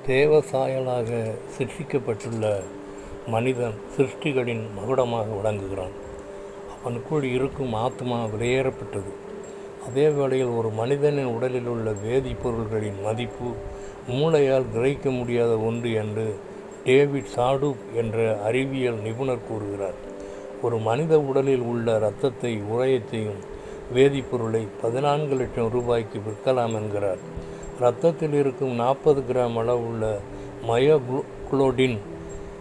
தேவசாயலாக சிருஷ்டிக்கப்பட்டுள்ள மனிதன் சிருஷ்டிகளின் மகுடமாக விளங்குகிறான். அவனுக்குள் இருக்கும் ஆத்மா வெளியேறப்பட்டது. அதே வேளையில் ஒரு மனிதனின் உடலில் உள்ள வேதிப்பொருள்களின் மதிப்பு மூளையால் கிரகிக்க முடியாத ஒன்று என்று டேவிட் சாடூப் என்ற அறிவியல் நிபுணர் கூறுகிறார். ஒரு மனித உடலில் உள்ள இரத்தத்தை உறையத்தையும் வேதிப்பொருளை 14 லட்சம் ரூபாய்க்கு விற்கலாம் என்கிறார். இரத்தத்தில் இருக்கும் 40 கிராம் அளவுள்ள மயோகுளோடின்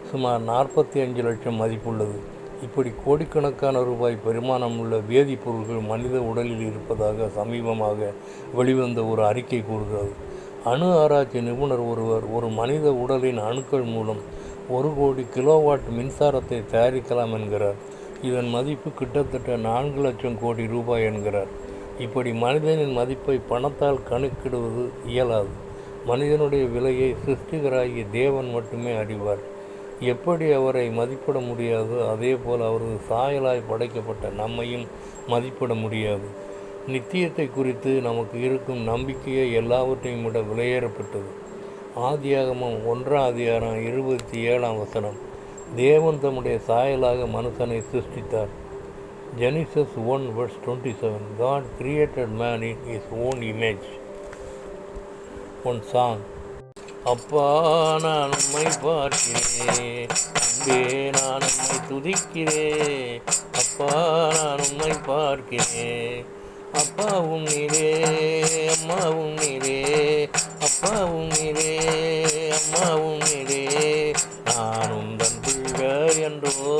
சுமார் 45 லட்சம் மதிப்புள்ளது. இப்படி கோடிக்கணக்கான ரூபாய் பெருமானம் உள்ள வேதிப்பொருள்கள் மனித உடலில் இருப்பதாக சமீபமாக வெளிவந்த ஒரு அறிக்கை கூறுகிறது. அணு ஆராய்ச்சி நிபுணர் ஒருவர் ஒரு மனித உடலின் அணுக்கள் மூலம் 1 கோடி கிலோவாட் மின்சாரத்தை தயாரிக்கலாம் என்கிறார். இதன் மதிப்பு கிட்டத்தட்ட 4 லட்சம் கோடி ரூபாய் என்கிறார். இப்படி மனிதனின் மதிப்பை பணத்தால் கணக்கிடுவது இயலாது. மனிதனுடைய விலையை சிருஷ்டிகராகிய தேவன் மட்டுமே அறிவார். எப்படி அவரை மதிப்பிட முடியாதோ அதே போல் அவரது சாயலாய் படைக்கப்பட்ட நம்மையும் மதிப்பிட முடியாது. நித்தியத்தை குறித்து நமக்கு இருக்கும் நம்பிக்கையை எல்லாவற்றையும் விட விலையேறப்பட்டது. ஆதியாகமம் 1:27 தேவன் தம்முடைய சாயலாக மனுஷனை சிருஷ்டித்தார். Genesis 1:27 God created man in his own image. One song. அப்பா நான் உம்மை பார்க்கிறேன், அன்பே நான் உம்மை துதிக்கிறேன். அப்பா நான் உம்மை பார்க்கிறேன், அப்பாவும் நீரே அம்மாவும் நீரே, அப்பாவும் நீரே அம்மாவும் நீரே. நான் உந்தன் பிள்ளை என்றோ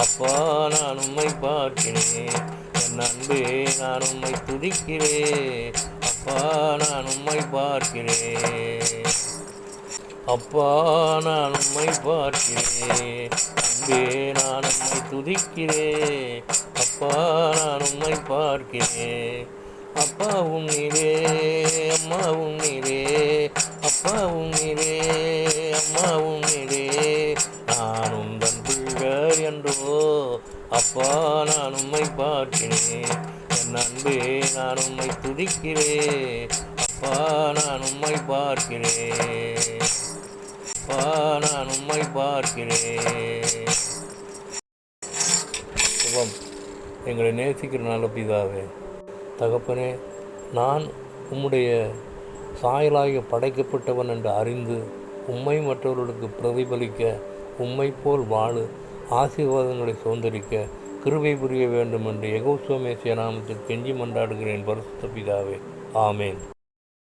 அப்பா நான் உம்மை பார்க்கிறேன். என் அன்பே நான் உம்மை துதிக்கிறேன், அப்பா நான் உம்மை பார்க்கிறேன். அப்பா நான் உம்மை பார்க்கிறேன், அன்பே நான் உம்மை துதிக்கிறேன். அப்பா நான் உம்மை பார்க்கிறேன், அப்பாவும் நீரே அம்மாவும் நீரே, அப்பாவும் நீரே அம்மாவும் நீரே. நான் உந்தன் பிள்ளை என்றோ அப்பா நான் உம்மை பார்க்கிறேன். என் அன்பே நான் உம்மை துதிக்கிறேன், அப்பா நான் உம்மை பார்க்கிறேன், அப்பா நான் உம்மை பார்க்கிறேன். சுபம். எங்களை நேசிக்கிற நல்ல பிதாவே, தகப்பனே, நான் உம்முடைய சாயலாக படைக்கப்பட்டவன் என்று அறிந்து உம்மை மற்றவர்களுக்கு பிரதிபலிக்க, உம்மை போல் வாழ, ஆசீர்வாதங்களை சுதந்திரிக்க கிருபை புரிய வேண்டும் என்று யெகோவா மேசியா நாமத்தில் கெஞ்சி மன்றாடுகிறேன் பரிசுத்த பிதாவே. ஆமேன்.